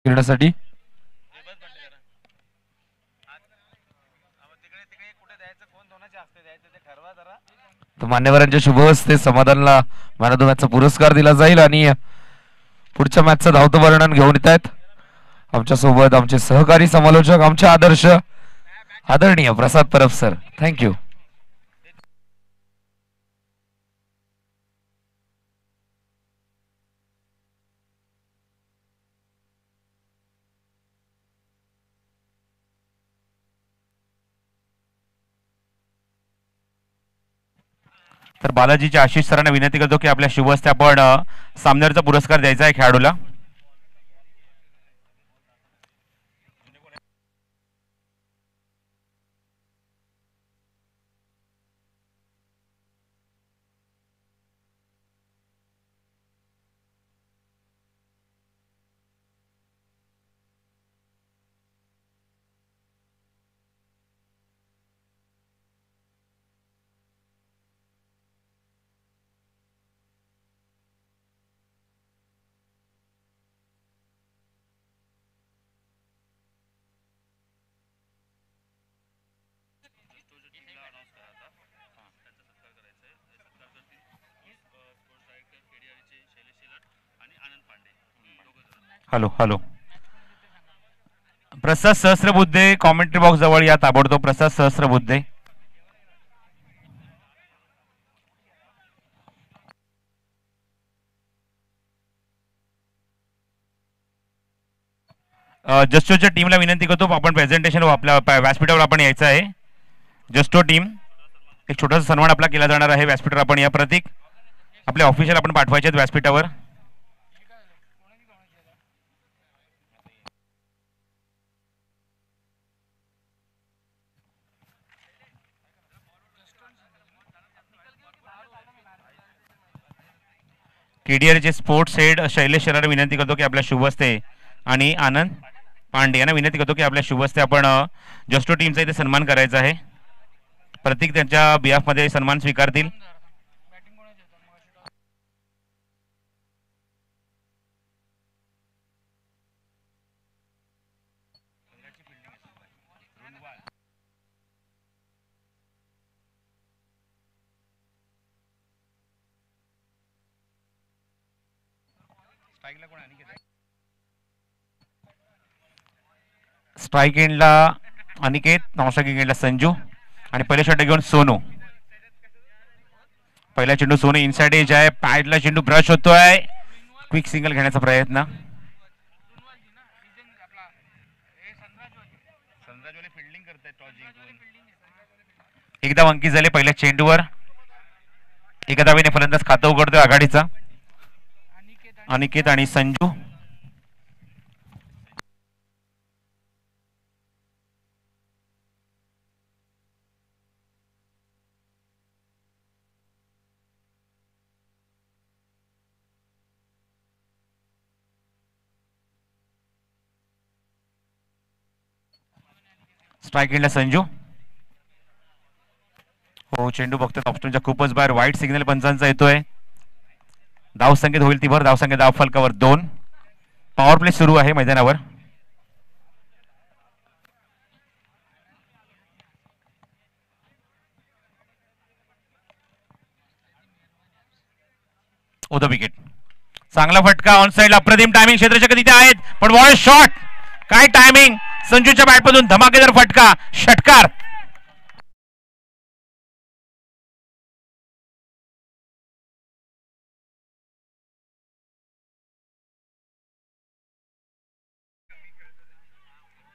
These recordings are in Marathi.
खेळण्यासाठी तर मान्यवरांच्या शुभ हस्ते समाधानला मॅन ऑफ द मॅचचा पुरस्कार दिला जाईल आणि पुढच्या मॅचचं धावतं वर्णन घेऊन येत आहेत आमच्या सोबत आमचे सहकारी समालोचक आमचे आदर्श आदरणीय प्रसाद परब सर. थँक्यू. तर बालाजीच्या आशिष सरांना विनंती करतो की आपल्या शुभ हस्ते आपण सामन्यावरचा पुरस्कार द्यायचा आहे खेळाडूला. Hello hello. Prasad Sahasrabuddhe commentary box जवळ या ताबडतोब. प्रसाद सहस्त्रबुद्धे. जस्टोच्या टीमला विनंती करतो आपण प्रेझेंटेशन आपल्या व्यासपीठावर आपण यायचं आहे. जस्टो टीम एक छोटासा सन्मान आपला केला जाणार आहे व्यासपीठावर. आपण या प्रतीक आपले ऑफिशियल आपण पाठवायचे आहेत व्यासपीठावर. केडीआरचे स्पोर्ट्स हेड शैलेश शरार विनंती करतो की आपल्या शुभ हस्ते आणि आनंद पांडे यांना विनंती करतो की आपल्या शुभ हस्ते आपण जस्टो टीमचा इथे सन्मान करायचा आहे. प्रतीक त्यांच्या बिहाफमध्ये सन्मान स्वीकारतील. स्ट्राईक एंडला अनिकेत, नॉनस्ट्राईक एंडला संजू आणि पहिल्या षटक घेऊन सोनू. पहिला चेंडू सोनू इनसाइड एज आहे. पॅडला चेंडू ब्रश होतोय. क्विक सिंगल घेण्याचा प्रयत्न. एकदा अंकित झाले पहिल्या चेंडूवर. एका धावेने फलंदाज खातं उघडतोय आघाडीचा. अनिकेत आणि संजू. स्ट्राईक एंडला संजू. हो चेंडू बघतात ऑप्शनच्या खूपच बाहेर. वाईट सिग्नल पंचांचा येतोय. धाव संख्येत होईल ती भर. धाव संख्या धाव फलकावर 2. पॉवर प्ले सुरू आहे मैदानावर. ओद विकेट. चांगला फटका ऑन साइडला. अप्रतिम टायमिंग क्षेत्ररक्षक तिथे आहेत पण बॉल शॉट. काय टायमिंग. संजूच्या बॅटमधून धमाकेदार फटका. षटकार.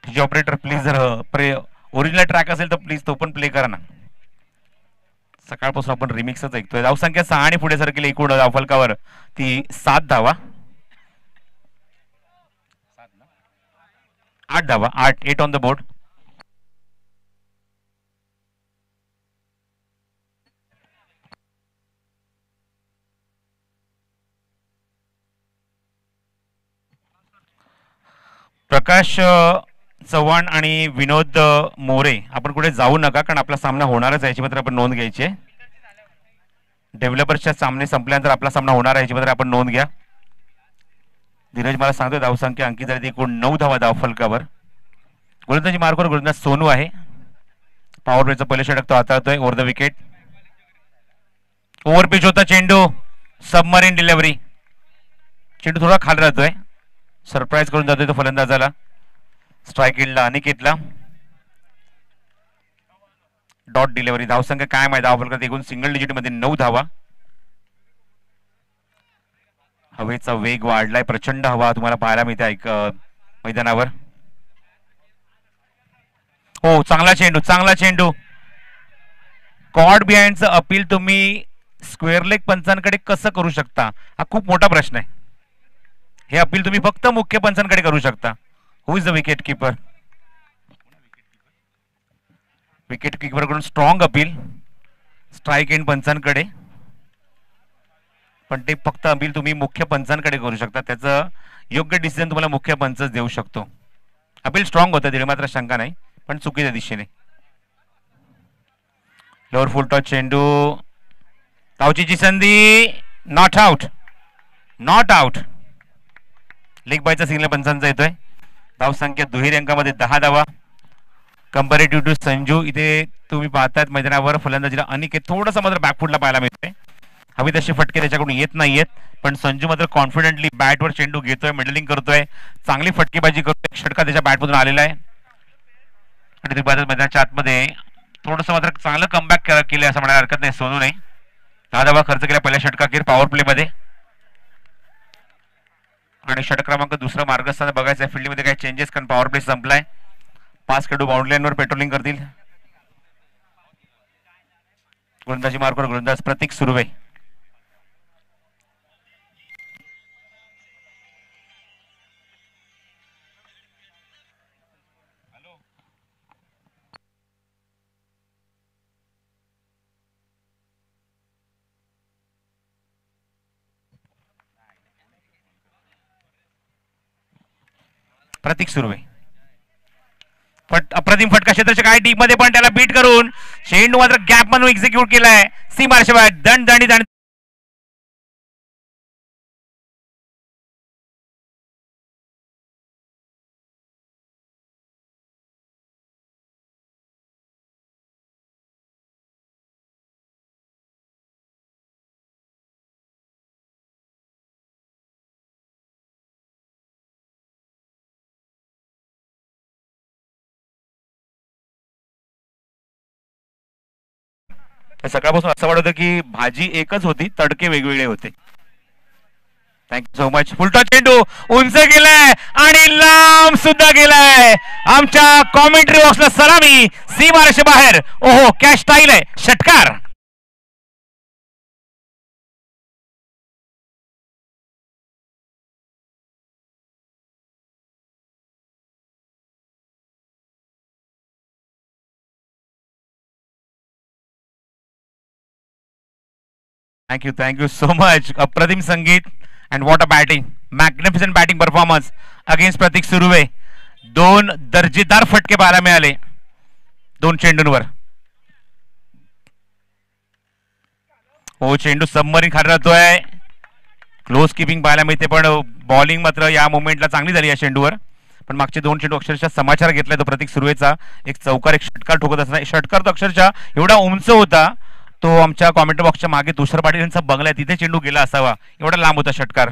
ऑपरेटर प्लीज जर ओरिजिनल ट्रॅक असेल तर प्लीज तो पण प्ले करा ना. सकाळपासून आपण रिमिक्सच ऐकतोय. धावसंख्या 6 आणि पुढे सरकेल एकूण धावफलकावर ती 7 धावा. 8 धावा. 8 ऑन द बोर्ड. प्रकाश चव्हाण आणि विनोद मोरे आपण कुठे जाऊ नका कारण आपला सामना होणारच आहे. याची मात्र आपण नोंद घ्यायची आहे. डेव्हलपर्सच्या सामने संपल्यानंतर आपला सामना होणार आहे याची मात्र आपण नोंद घ्या. धीरज मला सांगतोय धावसंख्या अंकित झाली एकूण 9 धावा धावफलकावर. गोलंदाजी मार्कवर गोलंदाज सोनू आहे. पॉवर प्लेचं पहिलं षटक तो हाताळतोय over the wicket. Over pitch होता चेंडू, सबमरीन डिलिव्हरी. चेंडू थोडा खाली राहतोय, सरप्राईज करून जातोय तो फलंदाजाला. स्ट्राईक एंडला अनिकेतला. Dot delivery. धावसंख्या काय माहिती धावफलकात एकूण सिंगल डिजिट मध्ये 9 धावा. हवेचा वेग वाढलाय, प्रचंड हवा तुम्हाला पाहायला मिळते मैदानावर. हो, चांगला चेंडू, चांगला चेंडू. कॉड बिहाइंडचं अपील तुम्ही स्क्वेअर लेग पंचांकडे कसं करू शकता, हा खूप मोठा प्रश्न आहे. हे अपील तुम्ही फक्त मुख्य पंचांकडे करू शकता. Who is the wicket keeper? Wicket keeper कडून स्ट्रॉंग अपील स्ट्राईक एंड पंचांकडे, पण ते फक्त अपील तुम्ही मुख्य पंचांकडे करू शकता. त्याचं योग्य डिसिजन तुम्हाला मुख्य पंचच देऊ शकतो. अपील स्ट्रॉंग होतं, तिथे मात्र शंका नाही, पण चुकीच्या दिशेने. लोअर फुल टॉस चेंडू, धावचीची संधी, not out, not out. Leg बायचा सिग्नल पंचांचा येतोय. धावसंख्या दुहेरी अंकामध्ये 10 धावा. कंपॅरेटिव्ह टू संजू, इथे तुम्ही पाहतायत मैदानावर फलंदाजीला अनिकेत थोडंसं मात्र बॅकफुटला पाहायला मिळते. हवी तशी फटके त्याच्याकडून येत नाहीयेत, पण संजू मात्र कॉन्फिडेंटली बॅटवर चेंडू घेतोय, मिडलिंग करतोय, चांगली फटकेबाजी करतोय. षटका त्याच्या बॅटमधून आलेला आहे आणि ते मैदानाच्या आतमध्ये थोडंसं मात्र चांगलं कमबॅक केलं असं म्हणायला हरकत नाही सोनूने. 10 धावा खर्च केला पहिल्या षटकाखेर पॉवर प्ले मध्ये. आणि षटक क्रमांक दुसरा मार्गस्थान बघायचं आहे. फील्डमध्ये काही चेंजेस, कारण पॉवर प्ले संपलाय. 5 खेळाडू बाउंड्री लाईनवर पेट्रोलिंग करतील. गोलंदाजी मार्कवर गोलंदाज प्रतीक सुर्वे. प्रतीक सुर्वे अप्रतिम फटका क्षेत्राच्या काही डीप मध्ये, पण त्याला बीट करून चेंडू मात्र गॅप म्हणून एक्झिक्यूट केलाय. सीमारेषा बाहेर दणदणीत. सकाळपासून असं वाटत की भाजी एकच होती, तडके वेगवेगळे होते. Thank you so much. फुलटॉस चेंडू उंच गेलाय आणि लांब सुद्धा गेलाय. आमच्या कॉमेंट्री बॉक्सला सलामी, सीमारेषे बाहेर. ओहो, कॅच स्टाईल आहे, षटकार. Thank you so much. अप्रतिम संगीत and what a batting, magnificent batting performance against Prateek Surve. 2 दर्जेदार फटके पाहायला मिळाले 2 चेंडूंवर. हो, चेंडू सबमरीन खाली राहतोय. क्लोज किपिंग पाहायला मिळते, पण बॉलिंग मात्र या मोमेंटला चांगली झाली या चेंडूवर. पण मागचे 2 चेंडू अक्षरशः समाचार घेतलाय तो प्रतीक सुर्वेचा. एक चौकार, एक षटकार ठोकत असताना, षटकार तो अक्षरशः एवढा उंच होता, तो आमच्या कॉमेंट्री बॉक्सच्या मागे तुषार पाटील यांचा बंगला आहे, तिथे चेंडू गेला असावा, एवढा लांब होता षटकार.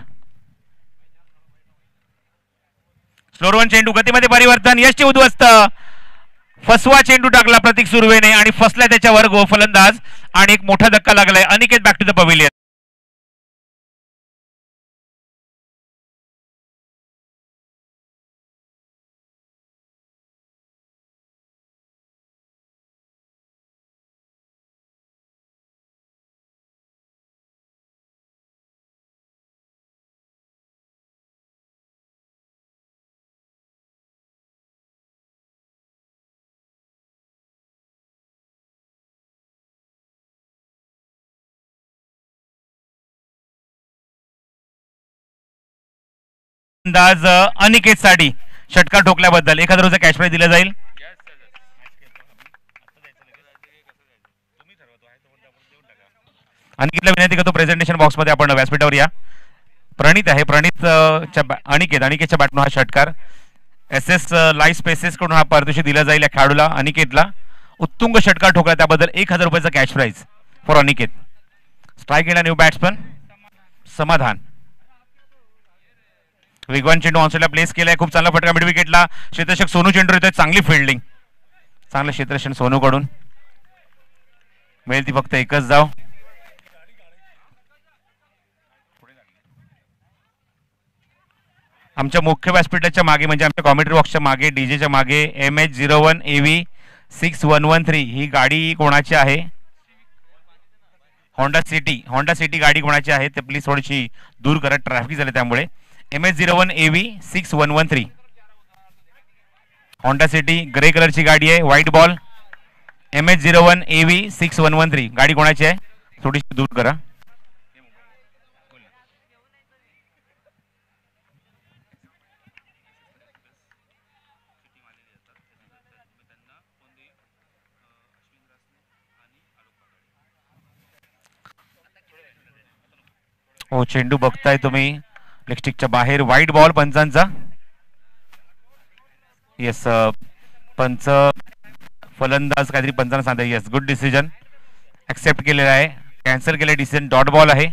स्लोरवन चेंडू, गतीमध्ये परिवर्तन, यशचे उद्ध्वस्त. फसवा चेंडू टाकला प्रतीक सुर्वेने आणि फसला त्याच्यावर फलंदाज, आणि एक मोठा धक्का लागलाय. Aniket back to the pavilion. अंदाज अनिकेत साठी षटकार ठोकल्याबद्दल एखादा रोज कॅश प्राइज दिला जाईल. अनिकेतला विनंती करतो प्रेझेंटेशन बॉक्स मध्ये आपण व्यासपीठावर या. प्रणित आहे. अनिकेतच्या बॅटनं हा षटकार. SS लाईव्ह स्पेसेस कडून हा पारितोषिक दिला जाईल या खेळाडूला अनिकेतला. उत्तुंग षटकार ठोकला त्याबद्दल 1000 रुपयाचा cash prize for Aniket. Strike गेला न्यू बॅट्समन समाधान. वेगवान चेंडू ऑनसाइडला प्लेस केलाय. खूप चांगला फटका मिड विकेटला. क्षेत्ररक्षक सोनू चेंडू येतोय. चांगली फिल्डिंग. चांगलं क्षेत्ररक्षण सोनू कडून. मिळेल ती फक्त एकच धाव. आमच्या मुख्य व्यासपीठाच्या मागे म्हणजे आमच्या कॉमेंट्री बॉक्सच्या मागे डीजेच्या मागे MH01 AV 6113 ही गाडी कोणाची आहे? होंडा सिटी गाडी कोणाची आहे ते प्लीज थोडीशी दूर करा. ट्रॅफिक झाले त्यामुळे. MH01 AV 6113 Honda city grey कलरची गाडी आहे. White ball. MH01 AV 6113 गाडी कोणाची आहे? थोडीशी दूर करा. हो चेंडू बघताय तुम्ही लेगस्टिकच्या बाहेर. White ball पंचांचा. येस पंच फलंदाज काहीतरी पंचांना सांगता. येस गुड डिसिजन ऍक्सेप्ट केलेला आहे. कॅन्सल केलं डिसिजन. डॉट बॉल आहे.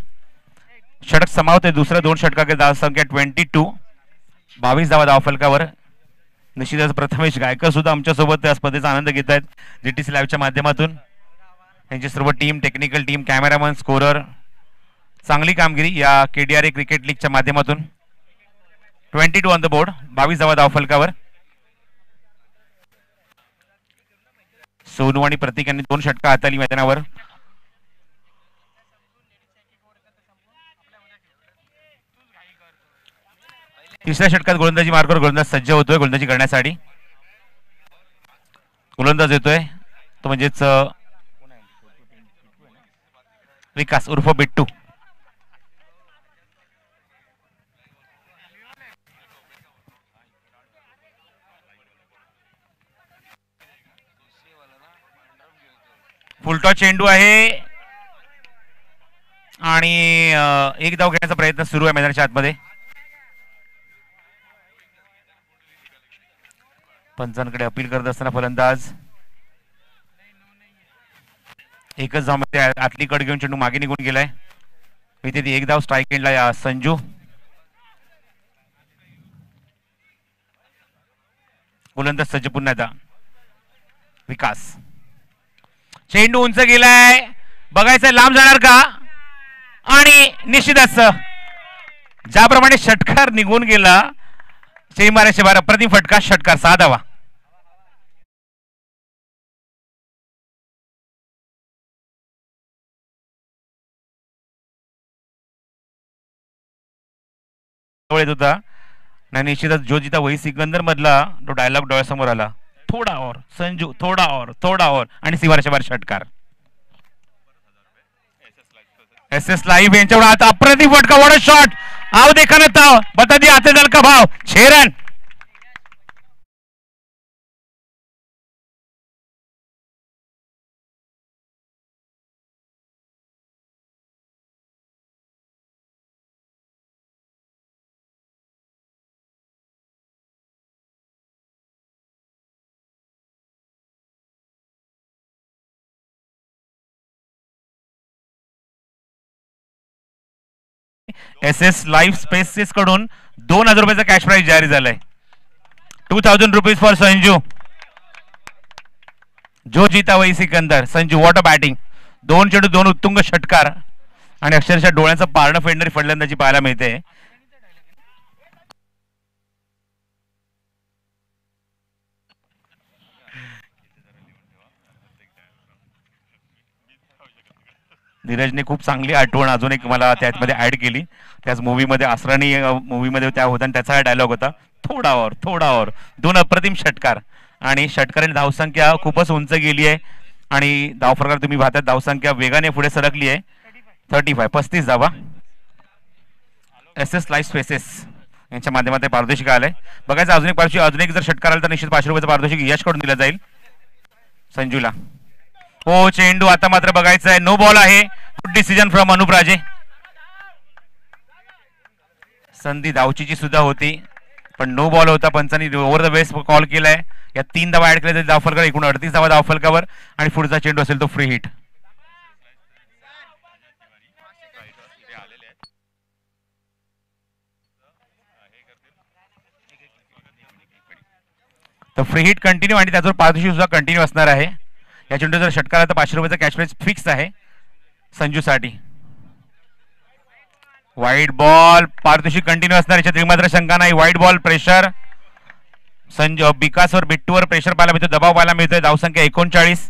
षटक समावते. दुसरा 2 षटकाकडे धाव संख्या 22. 22 धावा धाव फलकावर. निश्चितच प्रथमेश गायकर सुद्धा आमच्या सोबत या स्पर्धेचा आनंद घेत आहेत GTC लाईव्हच्या माध्यमातून. त्यांची सर्व team technical team cameraman scorer चांगली कामगिरी या KDRA क्रिकेट लीगच्या माध्यमातून. 22 ऑन द बोर्ड. 22 धावा धाव फलकावर. सोनू आणि प्रतीक यांनी 2 षटका हाताळली मैदानावर. तिसऱ्या षटकात गोलंदाजी मार्कवर गोलंदाज सज्ज होतोय गोलंदाजी करण्यासाठी. गोलंदाज येतोय तो म्हणजेच विकास उर्फ बिट्टू. फुलटॉस चेंडू आहे आणि एक धाव घेण्याचा प्रयत्न सुरू आहे मैदानाच्या आतमध्ये. पंचांकडे अपील करत असताना फलंदाज एकच धाव मध्ये आतली कड घेऊन चेंडू मागे निघून गेलाय. इथे ती एक धाव स्ट्राईक एंडला संजू. गोलंदाज सज्ज पुन्हा एकदा विकास. चेंडू उंच गेलाय. बघायचं लांब जाणार का? आणि निश्चितच ज्याप्रमाणे षटकार निघून गेला चेंबाराशे 12 अप्रतिम फटका. षटकार 6 धावा. होता आणि निश्चितच जो जिता वही सिकंदर मधला तो डायलॉग डोळ्यासमोर आला. थोडा और संजू थोडा और आणि सीमारेषा बाहेर षटकार. SS लाइव यांच्यावर आता अप्रतिम फटका. What a shot. आओ देखा ना था बता दिया आते दल का भाव. 6 रन. SS लाईव्ह स्पेसेस कडून 2000 रुपयाचा कॅश प्राइज जारी झालाय. 2000 रुपीज फॉर संजू. जो जीता वही Sikandar. Sanju what a batting. 2 चेंडू 2 उत्तुंग षटकार आणि अक्षरशः डोळ्यांचं पारणं फेडणारी फलंदाजी पाहायला मिळते. नीरजने खूप चांगली आठवण अजून एक मला त्यामध्ये ऍड केली. त्याच मूवीमध्ये आसराणी मूवीमध्ये त्या होता आणि त्याचा हा डायलॉग होता. थोडा और 2 अप्रतिम षटकार आणि षटकारांनी धावसंख्या खूपच उंच गेली आहे आणि धावफलकावर तुम्ही पाहता धावसंख्या वेगाने पुढे सरकली आहे. 35 धावा. SS लाईव्ह स्पेसेस यांच्या माध्यमातून पारितोषिक आलंय. बघायचं अजून एक जर षटकार आला तर निश्चित 500 रुपयाचं पारितोषिक यश कडून दिलं जाईल संजूला. हो चेंडू आता मात्र बघायचं आहे. नो बॉल आहे. गुड डिसिजन फ्रॉम अनुप राजे. संधी धावचीची सुद्धा होती, पण नो बॉल होता. पंचांनी ओव्हर द बेस कॉल केलाय. या 3 धावा ऍड केल्या तरी धावफलकावर एकूण 38 धावा धावफलकावर आणि पुढचा चेंडू असेल तो फ्री हिट. तर फ्री हिट कंटिन्यू आणि त्याच्यावर पारितोषिक सुद्धा कंटिन्यू असणार आहे. या चेंडू जर षटकार आला तर 500 रुपयाचा कॅश प्राइज फिक्स आहे संजूसाठी. वाईट बॉल, पारितोषिक कंटिन्यू असणार, याच्यात मात्र शंका नाही. वाईट बॉल, प्रेशर संजू विकासवर बिट्टूवर प्रेशर पाहायला मिळतो, दबाव पाहायला मिळतोय. धावसंख्या 39.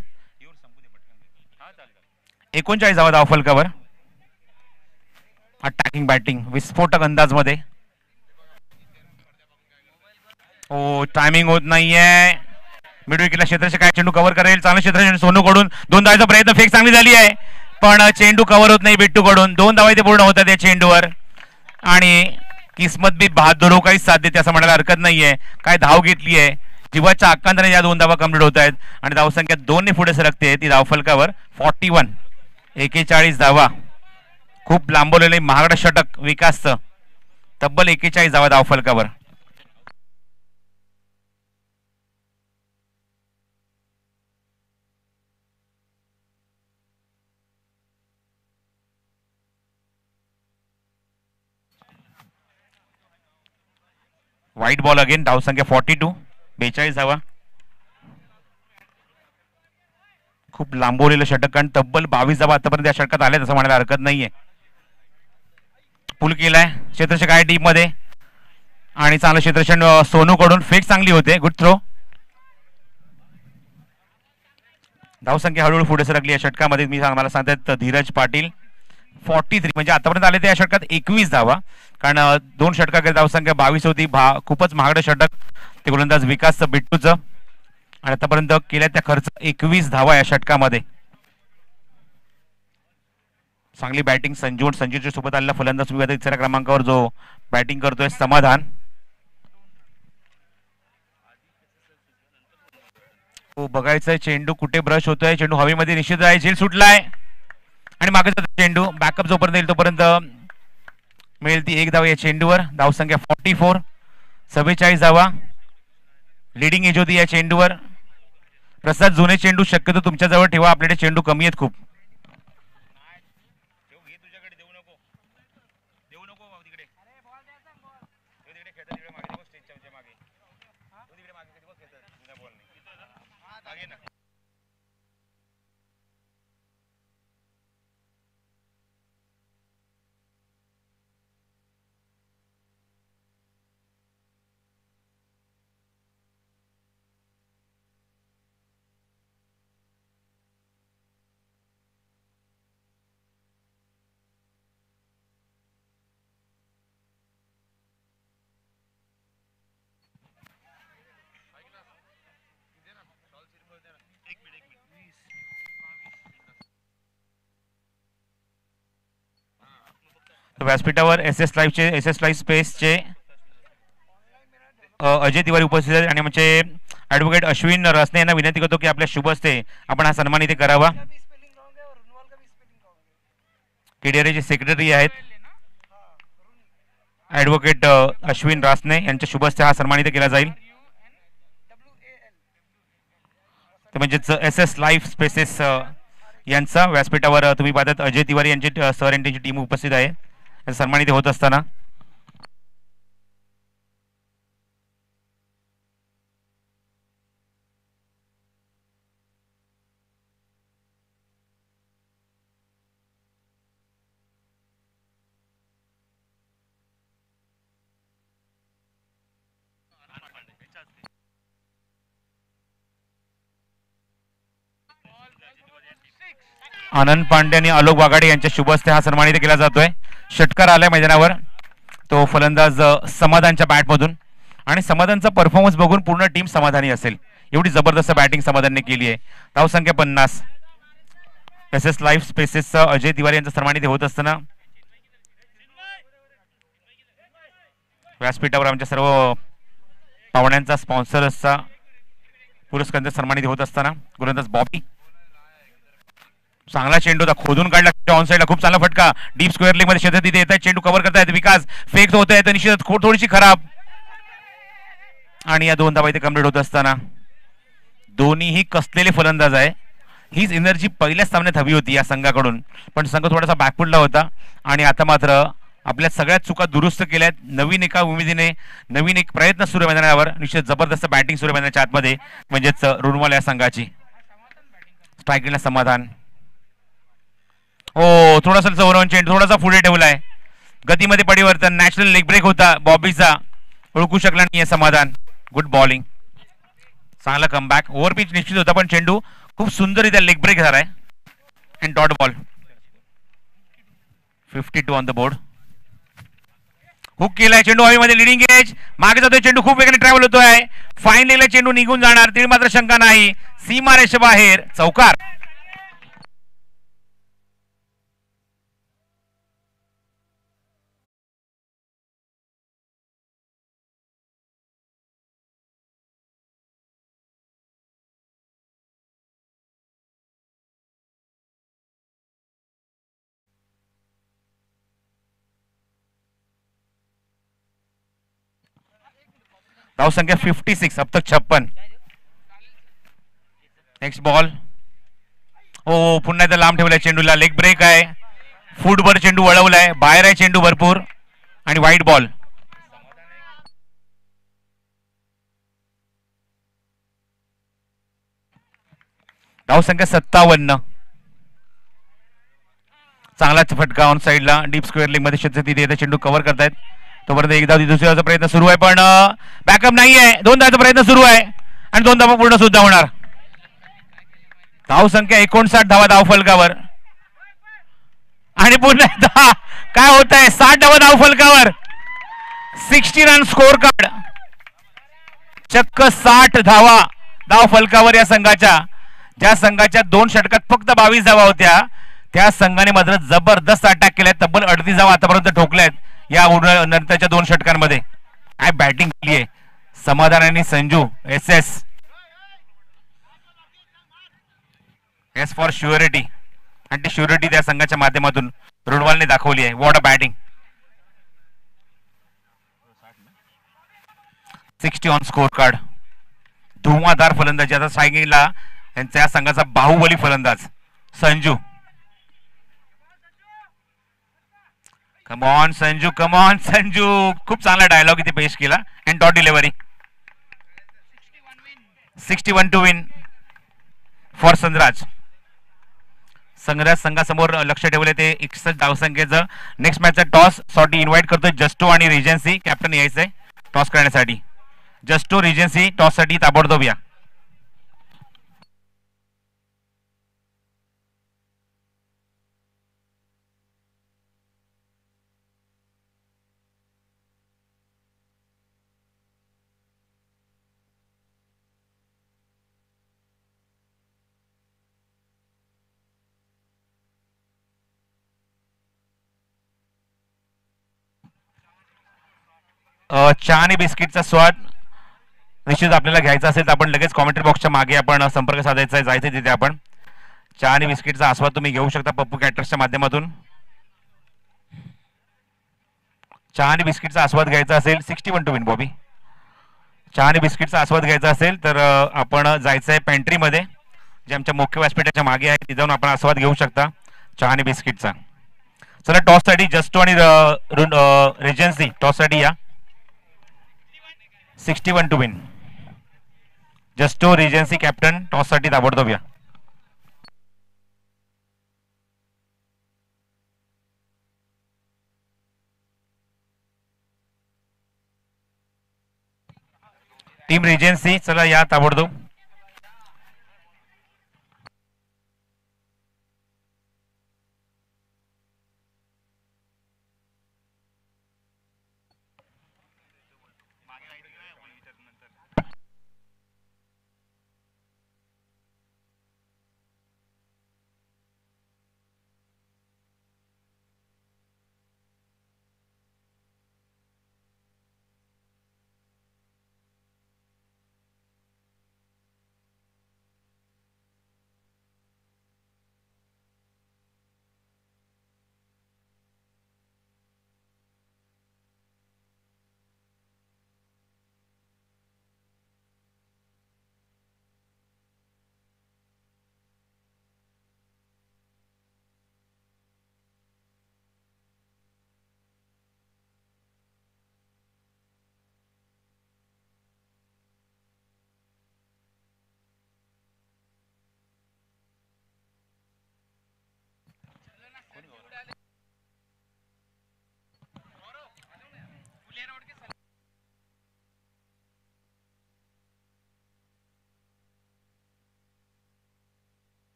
39 धावा धावफलकावर. अटॅकिंग बॅटिंग विस्फोटक अंदाज मध्ये. हो, टायमिंग होत नाहीये. मिड विकेटला क्षेत्ररक्षक काय चेंडू कव्हर करेल. चांगलं क्षेत्ररक्षण सोनू कडून 2 धावाचा प्रयत्न, फेक चांगली झाली आहे पण चेंडू कव्हर होत नाही बिट्टू कडून. 2 धावा इथे पूर्ण होतात या चेंडूवर आणि किस्मत बी बहादुरो काही साथ देते असं म्हणायला हरकत नाहीये. काय धाव घेतली आहे, जीवाच्या आकांताने या 2 धावा कंप्लीट होत आहेत आणि धावसंख्या 2 ने पुढे सरकते. ती धावफलकावर 41. 41 धावा. खूप लांबवलेले महागडं षटक विकासचं. तब्बल 41 धावा धावफलकावर. White ball again. धावसंख्या 42. 42 धावा. खूप लांबवलेलं षटक आणि तब्बल 22 धावा आतापर्यंत या षटकात आल्या असं म्हणायला हरकत नाहीये. पुल केलाय क्षेत्ररक्षक आहे टीम मध्ये आणि चांगलं क्षेत्ररक्षण सोनू कडून. फेक चांगली होते. Good throw. धावसंख्या हळूहळू पुढे सरकली या षटकामध्ये. मी मला सांगतात धीरज पाटील 43 म्हणजे आतापर्यंत आले ते या षटकात 21 धावा, कारण 2 षटकाकडे धावसंख्या 22 होती. खूपच महागडं षटक ते गोलंदाज विकासचं बिट्टूचं आणि आतापर्यंत केल्या त्या खर्च 21 धावा या षटकामध्ये. चांगली बॅटिंग संजूच्या सोबत आलेला फलंदाज तुम्ही आता 3ऱ्या क्रमांकावर जो बॅटिंग करतोय समाधान. हो, बघायचंय चेंडू कुठे ब्रश होतोय. चेंडू हवेमध्ये निश्चित आहे. झेल सुटलाय आणि मागे चेंडू बॅकअप जोपर्यंत येईल तोपर्यंत मिळेल ती 1 धावा या चेंडूवर. धावसंख्या 44. 47 धावा. लिडिंग एज होती या चेंडूवर. प्रसाद जुने चेंडू शक्यतो तुमच्या जवळ ठेवा, आपल्याकडे चेंडू कमी आहेत खूप. व्यासपीठावर एस एस लाईव्ह स्पेसचे अजय तिवारी उपस्थित आहेत आणि आमचे ॲडव्होकेट अश्विन रसने यांना विनंती करतो की आपल्या शुभ हस्ते आपण हा सन्मान इथे करावा. केडीआरचे सेक्रेटरी आहेत ॲडव्होकेट अश्विन रासने यांच्या शुभ हस्ते हा सन्मान इथे केला जाईल. ते म्हणजेच एस एस लाईव्ह स्पेसेस यांचा व्यासपीठावर तुम्ही पाहतात अजय तिवारी यांची सर यांची टीम उपस्थित आहे सन्मानित होत असताना. आनंद पांडे आणि आलोक वाघाडे यांच्या शुभ हस्ते हा सन्मानित केला जातोय. षटकार आलाय मैदानावर, तो फलंदाज समाधानच्या बॅटमधून आणि समाधानचा परफॉर्मन्स बघून पूर्ण टीम समाधानी असेल, एवढी जबरदस्त बॅटिंग समाधानने केली आहे. धावसंख्या 50. एस एस लाईव्ह स्पेसेसचा अजय तिवारी यांचा सन्मानित होत असताना व्यासपीठावर आमच्या सर्व पाहुण्यांचा स्पॉन्सर्सचा पुरस्कार सन्मानित होत असताना गोलंदाज बॉबी चांगला चेंडू होता, खोदून काढला ऑन साईडला, खूप चांगला फटका. डीप स्क्वेअर लेग मध्ये शेतात तिथे येत आहे, चेंडू कव्हर करतायत विकास. फेक होत आहे निश्चितच थोडीशी खराब. आणि या 2 धावा इथे कम्प्लीट होत असताना दोन्हीही कसलेले फलंदाज आहे. हीच एनर्जी पहिल्याच सामन्यात हवी होती या संघाकडून, पण संघ थोडासा बॅकफुटला होता. आणि आता मात्र आपल्या सगळ्याच चुका दुरुस्त केल्यात. नवीन एका उमेदीने नवीन एक प्रयत्न सुरू मैदानावर. निश्चित जबरदस्त बॅटिंग सुरू मैदानाच्या आतमध्ये, म्हणजेच रुणवाल या संघाची. स्ट्रायकिंगला समाधान. हो, थोडासा चौरवन चेंडू थोडासा पुढे ठेवलाय. गतीमध्ये परिवर्तन, नॅशनल लेग ब्रेक होता बॉबीचा, ओळखू शकला नाहीये समाधान. गुड बॉलिंग, चांगला कमबॅक. ओव्हर पिच निश्चित होता, पण चेंडू खूप सुंदररित्या लेग ब्रेक झालाय. And dot ball. 52 on the board. Hook केलाय चेंडू हवेमध्ये, लिडिंग एज मागे जातोय चेंडू, खूप वेगाने ट्रॅव्हल होतोय. फाईन लेगला चेंडू निघून जाणार, ती मात्र शंका नाही. सीमारेषे बाहेर, चौकार. धाव संख्या 56, अब तक 56. Next ball. हो, पुन्हा एकदा लांब ठेवलाय चेंडूला, लेग ब्रेक आहे. फूटभर चेंडू वळवलाय, बाहेर आहे चेंडू भरपूर. आणि वाईट बॉल. धाव संख्या 57. चांगलाच फटका ऑन साईडला, डीप स्क्वेअर लेग मध्ये तिथे येते, चेंडू कव्हर करतायत. तोपर्यंत एकदा दुसऱ्याचा प्रयत्न सुरू आहे, पण बॅकअप नाही आहे. 2 धावाचा प्रयत्न सुरू आहे आणि 2 धावा पूर्ण सुद्धा होणार. धाव संख्या 59 धावा धाव फलकावर. आणि पुन्हा एकदा काय होत आहे, 60 धावा धाव फलकावर. 60 रन स्कोर कार्ड. चक्क 60 धावा धाव फलकावर या संघाच्या. ज्या संघाच्या 2 षटकात फक्त 22 धावा होत्या, त्या संघाने मात्र जबरदस्त अटॅक केलाय. तब्बल 38 धावा आतापर्यंत ठोकल्यात या नंतरच्या 2 षटकांमध्ये. काय बॅटिंग केली आहे समाधान आणि संजू. एस फॉर श्युरिटी, आणि ती श्युरिटी त्या संघाच्या माध्यमातून रुणवालने दाखवली आहे. What a batting. 60 on scorecard. धुवाधार फलंदाजी. आता सायगिंगला त्यांच्या संघाचा बाहुबली फलंदाज संजू. Come on Sanju, come on Sanju. खूप चांगला डायलॉग इथे पेश केला. And dot delivery. 61 to win for Sanraj. संघराज संघासमोर लक्ष ठेवले ते 61 धावसंख्येचं. नेक्स्ट मॅचचा टॉस साठी इन्व्हाइट करतोय जस्टो आणि रिजन्सी. कॅप्टन यायचंय टॉस करण्यासाठी. जस्टो, रिजन्सी टॉस साठी ताबडतोब या. चहा आणि बिस्किटचा स्वाद निश्चित आपल्याला घ्यायचा असेल तर आपण लगेच कॉमेंट्री बॉक्सच्या मागे आपण संपर्क साधायचा आहे, जायचं तिथे आपण. चहा आणि बिस्किटचा आस्वाद तुम्ही घेऊ शकता पप्पू कॅटर्सच्या माध्यमातून. चहा आणि बिस्किटचा आस्वाद घ्यायचा असेल, 61 टू विन बॉबी. चहा आणि बिस्किटचा आस्वाद घ्यायचा असेल तर आपण जायचं आहे पेंट्रीमध्ये, जे आमच्या मुख्य व्यासपीठाच्या मागे आहे, तिथे जाऊन आपण आस्वाद घेऊ शकता चहा आणि बिस्किटचा. चला टॉस साठी जस्टो आणि रेजन्सी टॉस साठी या. 61 टू विन. जस्टो, रिजन्सी कॅप्टन टॉस साठी ताबडतोब या. टीम रिजन्सी चला या ताबडतोब.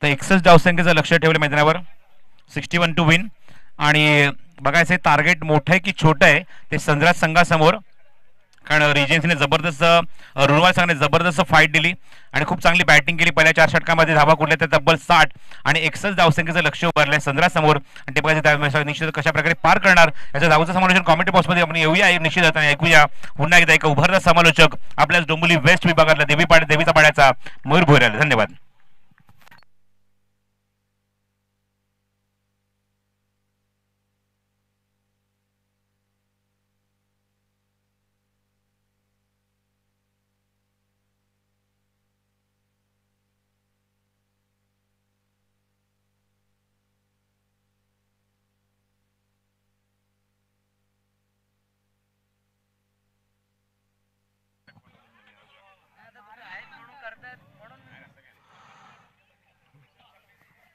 तर 61 धावसंख्येचं लक्ष ठेवलं मैदानावर. 61 टू विन. आणि बघायचं टार्गेट मोठं आहे की छोटं आहे ते संद्राज संघासमोर, कारण रिजन्सीने जबरदस्त रुणवाल संघाने जबरदस्त फाईट दिली आणि खूप चांगली बॅटिंग केली. पहिल्या 4 षटकामध्ये धावा कुठल्या तर तब्बल 60 आणि 61 धावसंख्येचं लक्ष उभारलंय संद्राज समोर. आणि ते बघायचं निश्चित कशा प्रकारे पार करणार याचं धावचं समालोचन कॉमेंट्री बॉक्समध्ये आपण येऊया निश्चित आणि ऐकूया. पुन्हा एकदा एक उभारता समालोचक आपल्याच डोंबिवली वेस्ट विभागातला देवीचा पाड्याचा मयूर भोयराला. धन्यवाद.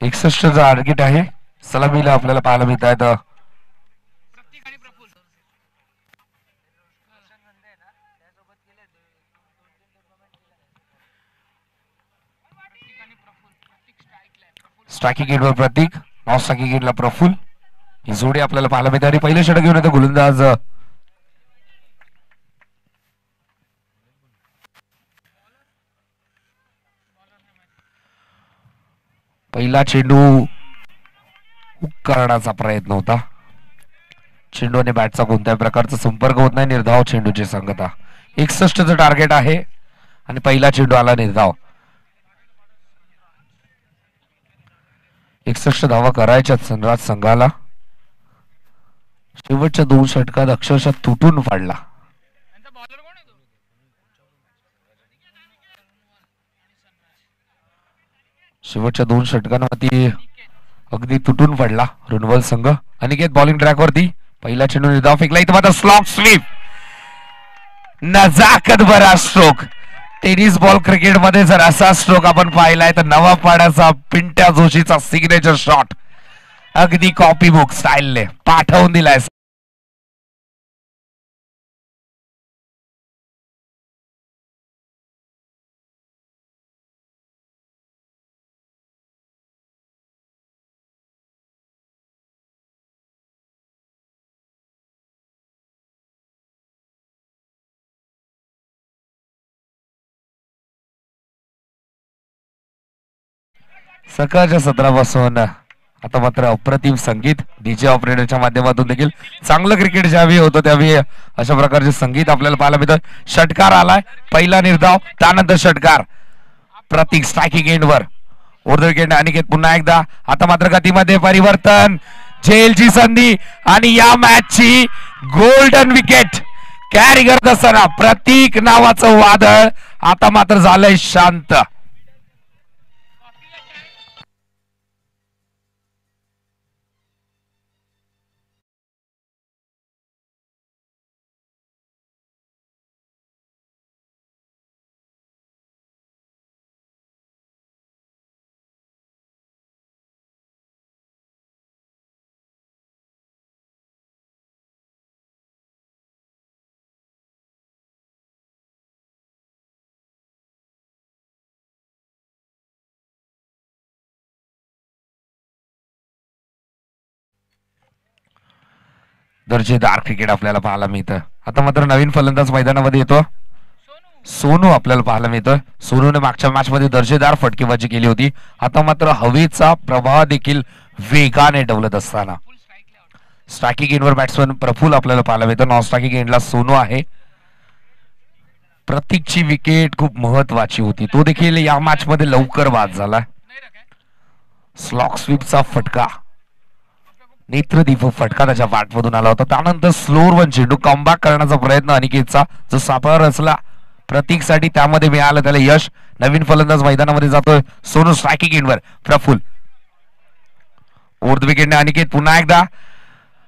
एकसष्टचं टार्गेट आहे. सलामीला आपल्याला पाहायला मिळत आहेत स्ट्रायकिंग एंडवर प्रतीक, नॉन स्ट्रायकिंग एंडला प्रफुल. ही जोडी आपल्याला पाहायला मिळते आणि पहिले षटक घेऊन येतो गोलंदाज पहिला चेंडू हुक करण्याचा प्रयत्न होता. चेंडू आणि बॅटचा कोणत्याही प्रकारचा संपर्क होत नाही. निर्धाव चेंडूची संगता. 61चं टार्गेट आहे आणि पहिला चेंडू आला निर्धाव. 61 धावा करायच्यात संराज संघाला. शेवटच्या 2 षटकात अक्षरशः तुटून पडला. शेवटच्या 2 षटकांमध्ये अगदी तुटून पडला रुणवल संघ. अनिकेत बॉलिंग ट्रॅक वरती. पहिला चेंडू निर्धाव फेकला. इथं मात्र स्लॉग स्वीप. नजाकत बरा स्ट्रोक. टेनिस बॉल क्रिकेट मध्ये जर असा स्ट्रोक आपण पाहिलाय तर नवापाड्याचा पिंट्या जोशीचा सिग्नेचर शॉट अगदी कॉपी बुक स्टाईलने पाठवून दिलाय. सकाळच्या सत्रापासून आता मात्र अप्रतिम संगीत डीजे ऑपरेटरच्या माध्यमातून देखील चांगलं क्रिकेट ज्यावेळी होतं त्यावेळी अशा प्रकारचे संगीत आपल्याला पाहायला मिळतं. षटकार आलाय. पहिला निर्धाव त्यानंतर षटकार. प्रतीक स्ट्रायकिंग एंडवर. ओव्हर द विकेट अनिकेत पुन्हा एकदा. आता मात्र गतीमध्ये परिवर्तन. झेलची संधी आणि या मॅचची गोल्डन विकेट कॅरी करत असताना प्रतीक नावाचं वादळ आता मात्र झालंय शांत. दर्जेदार क्रिकेट आपल्याला पाहायला मिळतं. आता मात्र नवीन फलंदाज मैदानामध्ये येतो. सोनू आपल्याला पाहायला मिळतोय. सोनूने मागच्या मॅच मध्ये दर्जेदार फटकेबाजी केली होती. आता मात्र हवेचा प्रवाह देखील वेगाने डवलत असताना स्ट्रायकिंग एंडवर बॅट्समन प्रफुल आपल्याला पाहायला मिळतं. नॉन स्ट्रायकिंग एंडला सोनू आहे. प्रतीकची विकेट खूप महत्वाची होती. तो देखील या मॅच मध्ये लवकर बाद झाला. स्लॉक स्वीपचा फटका नेत्रदीप फटका त्याच्या बॅटमधून आला होता. त्यानंतर स्लोअर वन चेंडू कमबॅक करण्याचा प्रयत्न अनिकेतचा जो सापळा रचला प्रतीकसाठी त्यामध्ये मिळालं त्याला यश. नवीन फलंदाज मैदानामध्ये जातोय. सोनू स्ट्रायकिंग एंडवर प्रफुल. ओव्हर द विकेटने अनिकेत पुन्हा एकदा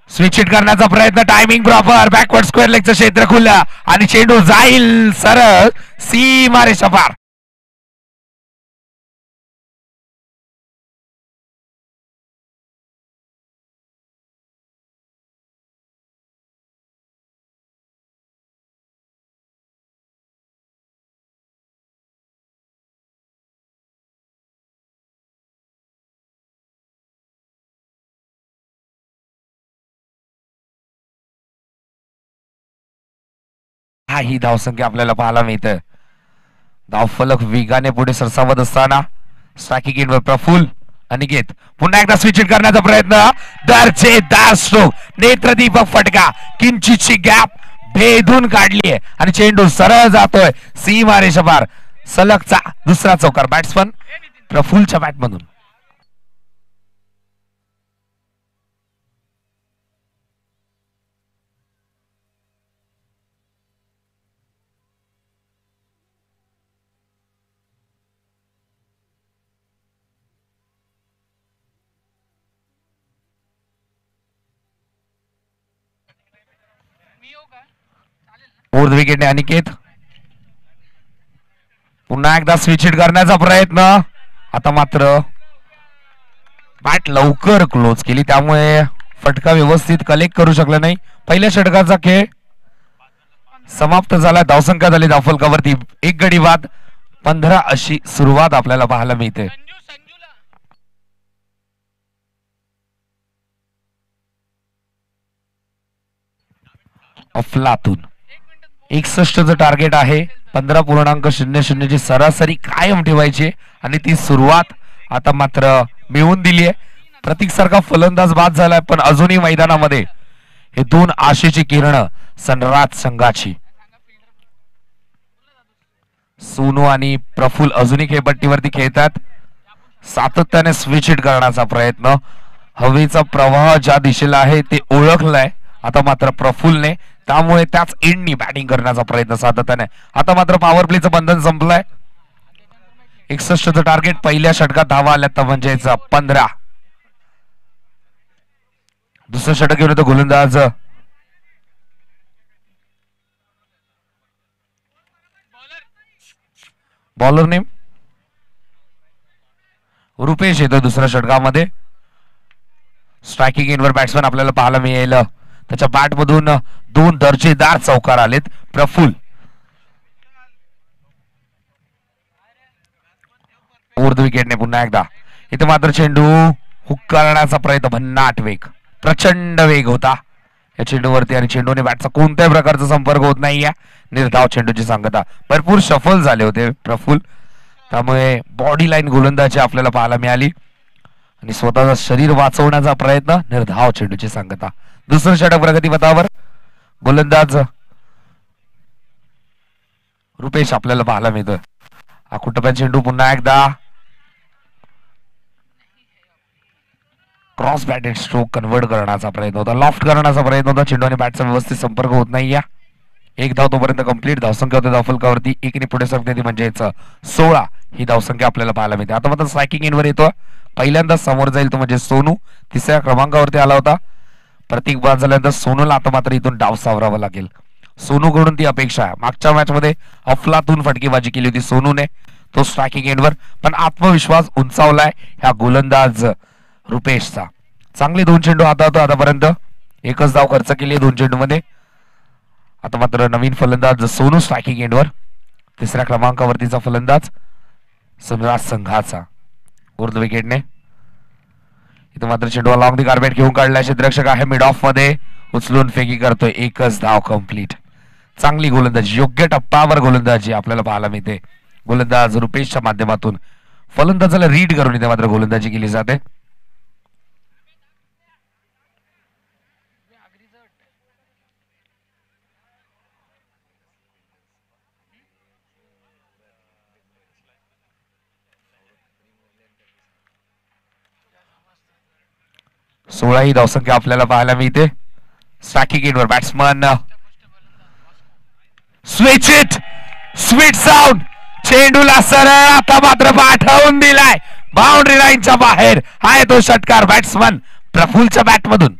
स्विच हिट करण्याचा प्रयत्न. Timing proper. बॅकवर्ड स्क्वेअर लेगचं क्षेत्र खुललं आणि चेंडू जाईल सरळ सीमारेषा पार. ही धावसंख्या आपल्याला पाहायला मिळते. धावफलक वेगाने पुढे सरसावत असताना स्ट्रायकिंग एंडवर प्रफुल्ल अनिकेत पुन्हा एकदा स्विच करण्याचा प्रयत्न. दर्जेदार स्ट्रोक, नेत्रदीपक फटका, किंचितची गॅप भेदून काढली आहे आणि चेंडू सरळ जातोय सीमारेषा पार. सलगचा दुसरा चौकार बॅट्समन प्रफुल्लच्या बॅटमधून. फोर्थ विकेटने अनिकेत पुन्हा एकदा स्विच हिट करण्याचा प्रयत्न. आता मात्र बॅट लवकर क्लोज केली त्यामुळे फटका व्यवस्थित कलेक्ट करू शकला नाही. पहिल्या षटकाचा खेळ समाप्त झाला. धावसंख्या झाली धावफलकावरती 1 गडी बाद 15 अशी सुरुवात आपल्याला पाहायला मिळते. अफलातून 61चं टार्गेट आहे. 15.00 ची सरासरी कायम ठेवायची आणि ती सुरुवात आता मात्र मिळवून दिली आहे. प्रतीक सारखा फलंदाज बाद झालाय पण अजूनही मैदानामध्ये हे दोन आशेची किरण सनराज संघाची. सोनू आणि प्रफुल्ल अजूनही खेळपट्टीवरती खेळतात. सातत्याने स्विच हिट करण्याचा प्रयत्न. हवेचा प्रवाह ज्या दिशेला आहे ते ओळखलाय आता मात्र प्रफुल्लने, त्यामुळे त्याच एंडनी बॅटिंग करण्याचा प्रयत्न सातत्याने. आता मात्र पॉवर प्लेचं बंधन संपलंय. 61चं टार्गेट. पहिल्या षटकात धावा आल्या तर म्हणजे 15. दुसरं षटक घेऊन येतो गोलंदाज बॉलर नेम रुपेश येतो दुसऱ्या षटकामध्ये. स्ट्रायकिंग एंडवर बॅट्समन आपल्याला पाहायला मिळेल. त्याच्या बॅट मधून 2 दर्जेदार चौकार आलेत. प्रफुल्ल फोर्थ विकेटने पुन्हा एकदा. इथे मात्र चेंडू हुक करण्याचा प्रयत्न. भन्नाट वेग, प्रचंड वेग होता या चेंडूवरती आणि चेंडूने बॅटचा कोणत्याही प्रकारचा संपर्क होत नाहीये. निर्धाव चेंडूची सांगता. भरपूर सफल झाले होते प्रफुल्ल, त्यामुळे बॉडी लाईन गोलंदाजी आपल्याला पाहायला मिळाली आणि स्वतःचं शरीर वाचवण्याचा प्रयत्न. निर्धाव चेंडूची सांगता. दुसरं षटक प्रगतीपथावर. गोलंदाज रुपेश आपल्याला पाहायला मिळतोय. हा कुटुंबा चेंडू पुन्हा एकदा क्रॉस बॅटेड स्ट्रोक कन्वर्ट करण्याचा प्रयत्न होता, लॉफ्ट करण्याचा प्रयत्न होता. चेंडू आणि बॅटचा व्यवस्थित संपर्क होत नाही. या 1 धाव तोपर्यंत कंप्लीट. धावसंख्या होते धावफलकावरती 1 ने पुढे सरकते ती म्हणजे 16 ही धावसंख्या आपल्याला पाहायला मिळते. आता मात्र स्ट्रायकिंग एंडवर येतो. पहिल्यांदा समोर जाईल तो म्हणजे सोनू. 3ऱ्या क्रमांकावरती आला होता. प्रतीक बाद झाल्यानंतर सोनूला आता मात्र इथून डाव सावरावं लागेल. सोनूकडून ती अपेक्षा आहे. मागच्या मॅच मध्ये अफलातून फटकेबाजी केली होती सोनूने, तो स्ट्रायकिंग एंडवर. पण आत्मविश्वास उंचावलाय ह्या गोलंदाज रुपेशचा. चांगले 2 चेंडू हातात आतापर्यंत. 1च धाव खर्च केली 2 चेंडू मध्ये. आता मात्र नवीन फलंदाज सोनू स्ट्रायकिंग एंडवर. 3ऱ्या क्रमांकावरतीचा फलंदाज सनराज संघाचा. फोर्थ विकेटने इथं मात्र चेंडू लॉंग दी कार्पेट घेऊन काढलाय. क्षेत्ररक्षक आहे मिड ऑफ मध्ये, उचलून फेकी करतोय. 1च धाव कंप्लीट. चांगली गोलंदाजी, योग्य टप्प्यावर गोलंदाजी आपल्याला पाहायला मिळते गोलंदाज रुपेशच्या माध्यमातून. फलंदाजाला रीड करून इथे मात्र गोलंदाजी केली जाते. सोळा ही धावसंख्या आपल्याला पाहायला मिळते. स्ट्रायकिंग एंडवर batsman switch hit, sweet sound. चेंडूला सरळ आता मात्र पाठवून दिलाय बाउंड्री लाईनच्या बाहेर. आहे तो षटकार बॅट्समन प्रफुल्लच्या बॅट मधून.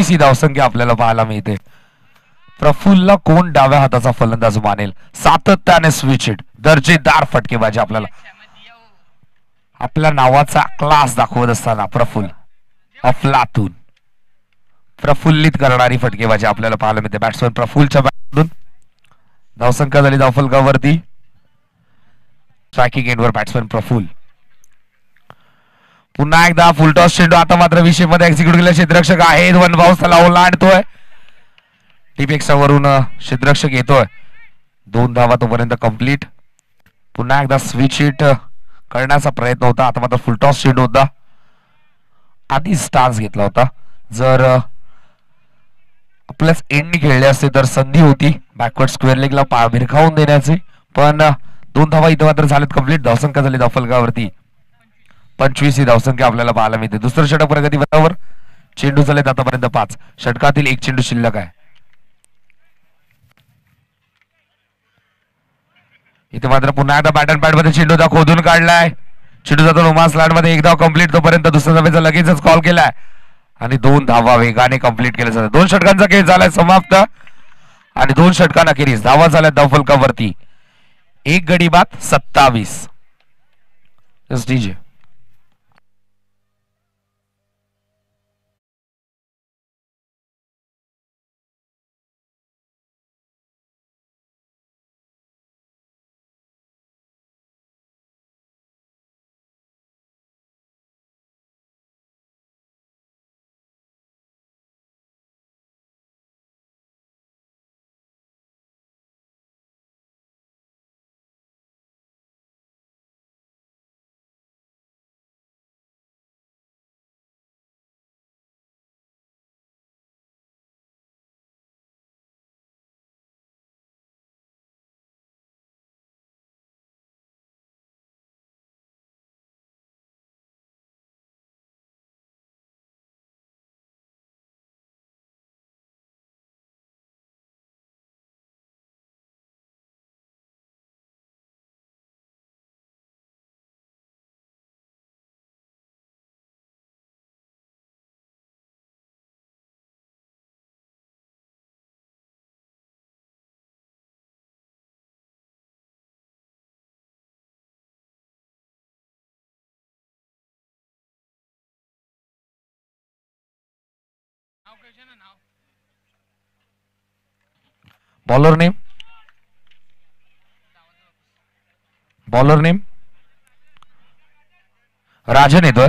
धावसंख्या आपल्याला पाहायला मिळते. प्रफुल्लला कोण डाव्या हाताचा फलंदाज मानेल. सातत्याने स्विच हिट, दर्जेदार फटकेबाजी आपल्याला आपल्या नावाचा क्लास दाखवत असताना प्रफुल्ल अफलातून प्रफुल्लित करणारी फटकेबाजी आपल्याला पाहायला मिळते बॅट्समन प्रफुल्लच्या बॅटमधून. धावसंख्या झाली धावफलकावरती. स्ट्रायकिंग एंडवर बॅट्समॅन प्रफुल. पुन्हा एकदा फुलटॉस चेंडू. आता मात्र विषय मध्ये एक्झिक्यूट केलेला क्षेत्ररक्षक आहेत. वन बाउन्स त्याला ओलांडतोय. टीप एक्स्ट्रा वरून क्षेत्ररक्षक येतोय. 2 धावा तोपर्यंत कंप्लीट. पुन्हा एकदा स्विच हिट करण्याचा प्रयत्न होता. आता मात्र फुलटॉस चेंडू होता. आधी स्टान्स घेतला होता. जर आपल्याच एंडनी खेळले असते तर संधी होती बॅकवर्ड स्क्वेअर लेगला भिरखावून देण्याची. पण 2 धावा इथं मात्र झालेत कंप्लीट. धावसंख्या झाली धावफलकावरती 25 ही धावसंख्या आपल्याला पाहायला मिळते. दुसरं षटक प्रगती पथावर. चेंडू झालेत आतापर्यंत 5. षटकातील 1 चेंडू शिल्लक आहे. इथे मात्र पुन्हा एकदा बॅट अँड पॅड मध्ये चेंडू खोदून काढलाय. चेंडू जातो रोमांस लँड मध्ये. 1 धाव कंप्लीट. तोपर्यंत दुसऱ्या धावेचा लगेचच कॉल केलाय आणि 2 धावा वेगाने कंप्लीट केल्या जातात. 2 षटकांचा खेळ झालाय समाप्त आणि 2 षटकांअखेरीस धावा झाल्या धावफलकावरती. 1 गडी बाद 27. DJ bowler name. Bowler name Rajan येतोय.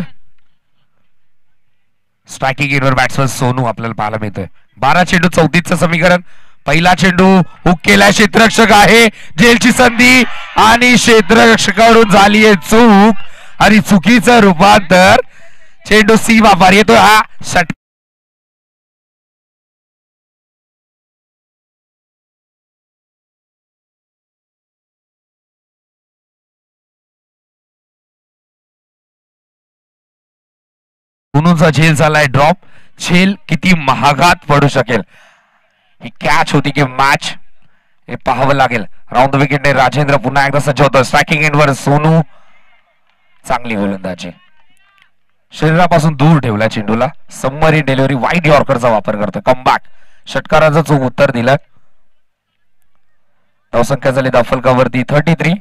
स्ट्रायकिंग एंडवर बॅट्समन सोनू आपल्याला पाहायला मिळतोय. 12 चेंडू 34चं समीकरण. पहिला चेंडू हुक केलाय. क्षेत्ररक्षक आहे. जेलची संधी आणि क्षेत्ररक्षकाकडून झाली आहे चूक आणि चुकीचं रूपांतर चेंडू सी वापर येतोय. हा षट झेल झालाय ड्रॉप. झेल किती महागात पडू शकेल. ही कॅच होती की मॅच हे पाहावं लागेल. राऊंड विकेटने राजेंद्र पुन्हा एकदा सज्ज होतो. स्ट्रायकिंग एंडवर सोनू. चांगली गोलंदाजी. शरीरापासून दूर ठेवला चेंडूला. सबमरीन डिलिव्हरी वाईड यॉर्करचा वापर करतो. कमबॅक. षटकाराचं चूक उत्तर दिलं. धावसंख्या झाली धावफलकावरती 33.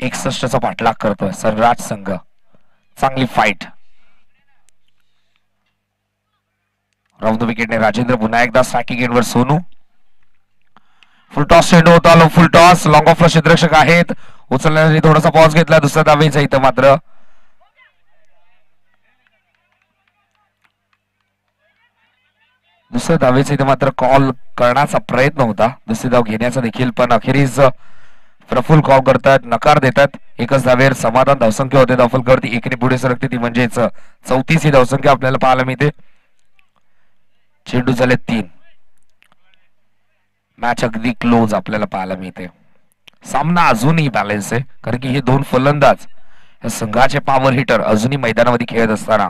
61चा पाठलाग करतोय सरराज संघ. चांगली फाईट. राऊंड विकेटने राजेंद्र पुन्हा एकदा स्ट्रायकिंग एंडवर सोनू. फुलटॉस चेंडू होता. फुलटॉस लॉंग ऑफला क्षेत्ररक्षक आहेत. उचलण्यासाठी थोडासा पॉज घेतला. दुसऱ्या धावेचा इथं मात्र कॉल करण्याचा प्रयत्न होता. दुसरी धाव घेण्याचा देखील पण अखेरीस प्रफुल कॉल करतात. नकार देतात. 1च धावेवर समाधान. धावसंख्या होते धावफलकावरती 1ने पुढे सरकते. ती म्हणजेच 34 ही धावसंख्या आपल्याला पाहायला मिळते. चेंडू झाले 3. मॅच अगदी क्लोज आपल्याला पाहायला मिळते. सामना अजूनही बॅलन्स आहे कारण की हे 2 फलंदाज या संघाचे पॉवर हिटर अजूनही मैदानामध्ये खेळत असताना.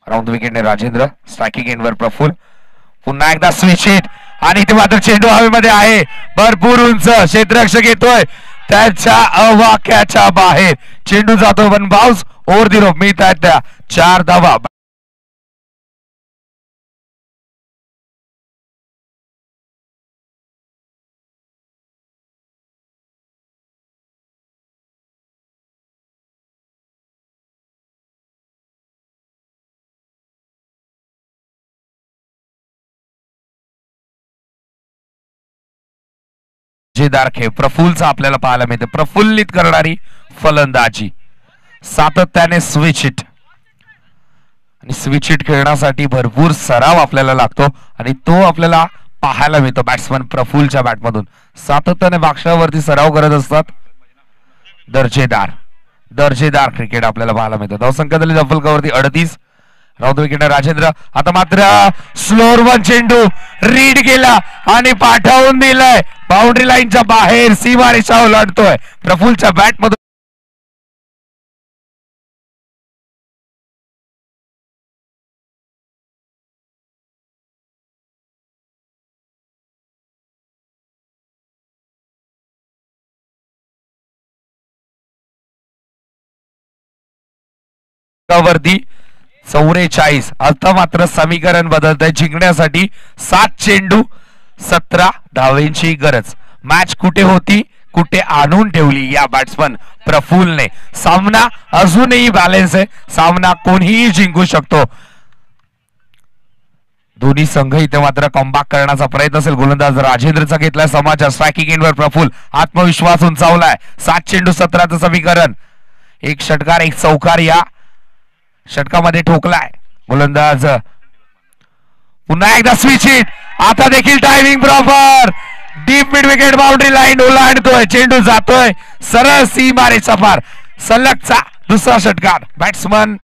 राऊंड विकेटने राजेंद्र. स्ट्रायकिंग एंडवर प्रफुल. पुन्हा एकदा स्विच हिट आणि ते मात्र चेंडू हवेमध्ये आहे. भरपूर उंच. क्षेत्ररक्षक येतोय त्याच्या अवाक्याच्या बाहेर. चेंडू जातो वन बाउन्स. ओव्हर दी रोप मिळतात त्या 4 धावा. दर्जेदार खेळ प्रफुल्लचा आपल्याला पाहायला मिळते. प्रफुल्लित करणारी फलंदाजी, सातत्याने स्विच हिट, आणि स्विच हिट खेळण्यासाठी भरपूर सराव आपल्याला लागतो आणि तो आपल्याला पाहायला मिळतो बॅट्समन प्रफुल्लच्या बॅटमधून. सातत्याने बाक्षावरती सराव करत असतात. दर्जेदार दर्जेदार क्रिकेट आपल्याला पाहायला मिळतं. धावसंख्या झाली फलकावरती 38. राऊत विकेट राजेंद्र. आता मात्र स्लोअर वन चेंडू रीड केला आणि पाठवून दिलाय बाउंड्री लाईनच्या बाहेर. सीमारेषा ओलांडतोय प्रफुल्लच्या बॅटमधून. वरती 44. आता मात्र समीकरण बदलत आहे. जिंकण्यासाठी 7 चेंडू 17 धावेंची गरज. मॅच कुठे होती कुठे आणून ठेवली या बॅट्समन प्रफुल्लने. सामना अजूनही बॅलन्स आहे. सामना कोणीही जिंकू शकतो. दोन्ही संघ इथे मात्र कमबॅक करण्याचा प्रयत्न असेल. गोलंदाज राजेंद्रचा घेतलाय समाचार. स्ट्रायकिंग एंडवर प्रफुल्ल. आत्मविश्वास उंचावलाय. 7 चेंडू 17चं समीकरण. एक षटकार एक चौकार या षटकामध्ये ठोकलाय गोलंदाज. पुन्हा एकदा स्विच हिट. आता देखील timing proper. Deep midwicket boundary line ओलांडतोय. चेंडू जातोय सरळ सीमारेषा पार. सलगचा दुसरा षटकार. बॅट्समन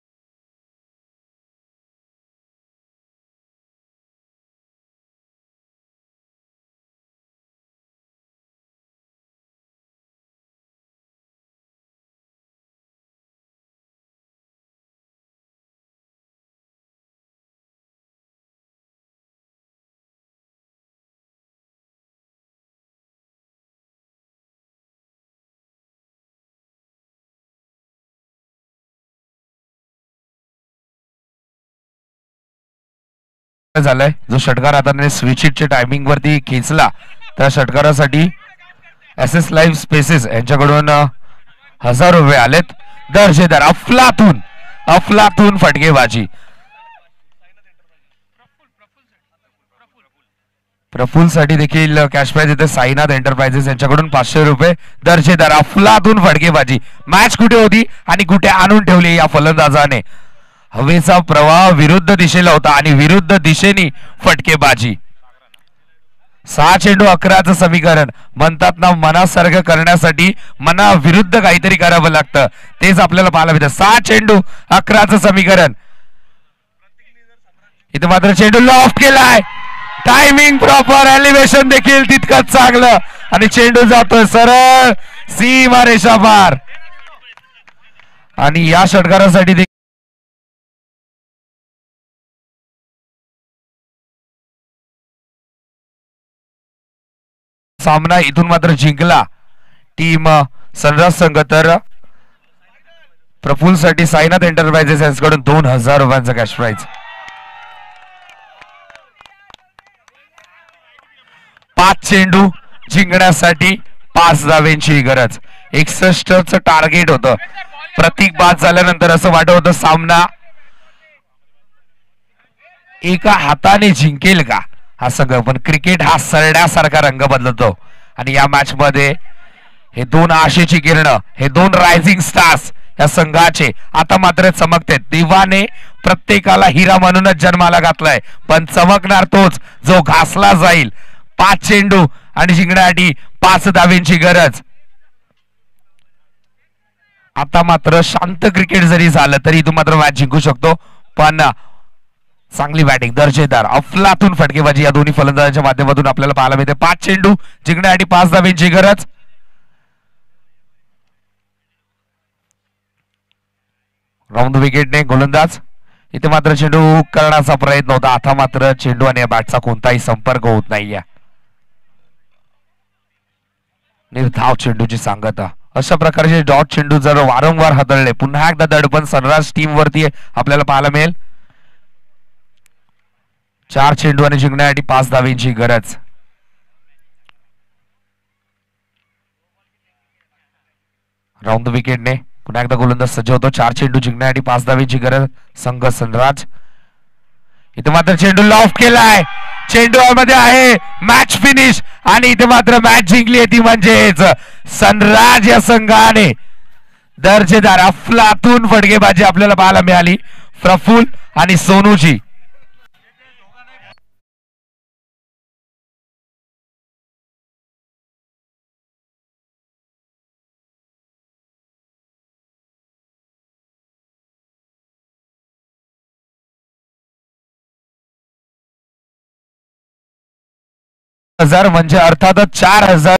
झालाय. जो षटकार आता स्विच हिटच्या टायमिंग वरती खेचला त्या षटकारासाठी SS लाईव्ह स्पेसेस यांच्याकडून 1000 रुपये आलेत. दर्जेदार अफलातून अफलातून फटकेबाजी. प्रफुल्ल साठी देखील कॅश प्राइज येते. साईनाथ एंटरप्राइजेस यांच्याकडून 500 रुपये. दर्जेदार अफलातून फटकेबाजी. मॅच कुठे होती आणि कुठे आणून ठेवली या फलंदाजाने. हवेचा प्रवाह विरुद्ध दिशेला होता आणि विरुद्ध दिशेने फटकेबाजी. 6 चेंडू 11चं समीकरण. म्हणतात ना मनासारखं करण्यासाठी मना विरुद्ध काहीतरी करावं लागतं. तेच आपल्याला पाहायला मिळतं. 6 चेंडू 11चं समीकरण. इथे मात्र चेंडू लॉफ्ट केलाय. Timing proper. एलिव्हेशन देखील तितकंच चांगलं आणि चेंडू जातोय सरळ सीमारेषा पार. आणि या षटकारासाठी सामना इथून मात्र जिंकला टीम सनराज संघ. तर प्रफुल्ल साठी साईनाथ एंटरप्राइजेस यांच्याकडून 2000 रुपयांचा कॅश प्राइज. 5 चेंडू जिंकण्यासाठी 5 धावेंची गरज. 61चं टार्गेट होतं. प्रतीक बाद झाल्यानंतर असं वाटत होतं सामना एका हाताने जिंकेल का हा संघ. पण क्रिकेट हा सरड्यासारखा रंग बदलतो आणि या मॅच मध्ये हे 2 आशेची किरण, हे 2 रायझिंग स्टार्स या संघाचे आता मात्र चमकते. देवाने प्रत्येकाला हिरा म्हणूनच जन्माला घातलाय पण चमकणार तोच जो घासला जाईल. 5 चेंडू आणि जिंकण्यासाठी 5 धावेंची गरज. आता मात्र शांत क्रिकेट जरी झालं तरी तू मात्र मॅच जिंकू शकतो. पण चांगली बॅटिंग दर्जेदार अफलातून फटकेबाजी या दोन्ही फलंदाजांच्या माध्यमातून आपल्याला पाहायला मिळते. 5 चेंडू जिंकण्यासाठी 5 धावेंची गरज. राऊंड विकेटने गोलंदाज. इथे मात्र चेंडू करण्याचा प्रयत्न होता. आता मात्र चेंडू आणि या बॅटचा कोणताही संपर्क होत नाहीये. निर्धाव चेंडूची सांगता. अशा प्रकारचे डॉट चेंडू जर वारंवार हाताळले पुन्हा एकदा दडपण सनराज टीम वरती आपल्याला पाहायला मिळेल. 4 चेंडू आणि जिंकण्यासाठी 5 धावेंची गरज. राऊंड विकेटने पुन्हा एकदा गोलंदाज सज्ज होतो. 4 चेंडू जिंकण्यासाठी 5 धावेंची गरज. संघ सनराज इथे मात्र चेंडू लॉफ केलाय, चेंडू मध्ये आहे, मॅच फिनिश. आणि इथे मात्र मॅच जिंकली ती म्हणजेच सनराज या संघाने. दर्जेदार अफलातून फटकेबाजी आपल्याला पाहायला मिळाली प्रफुल्ल आणि सोनूची. हजार म्हणजे अर्थातच 4000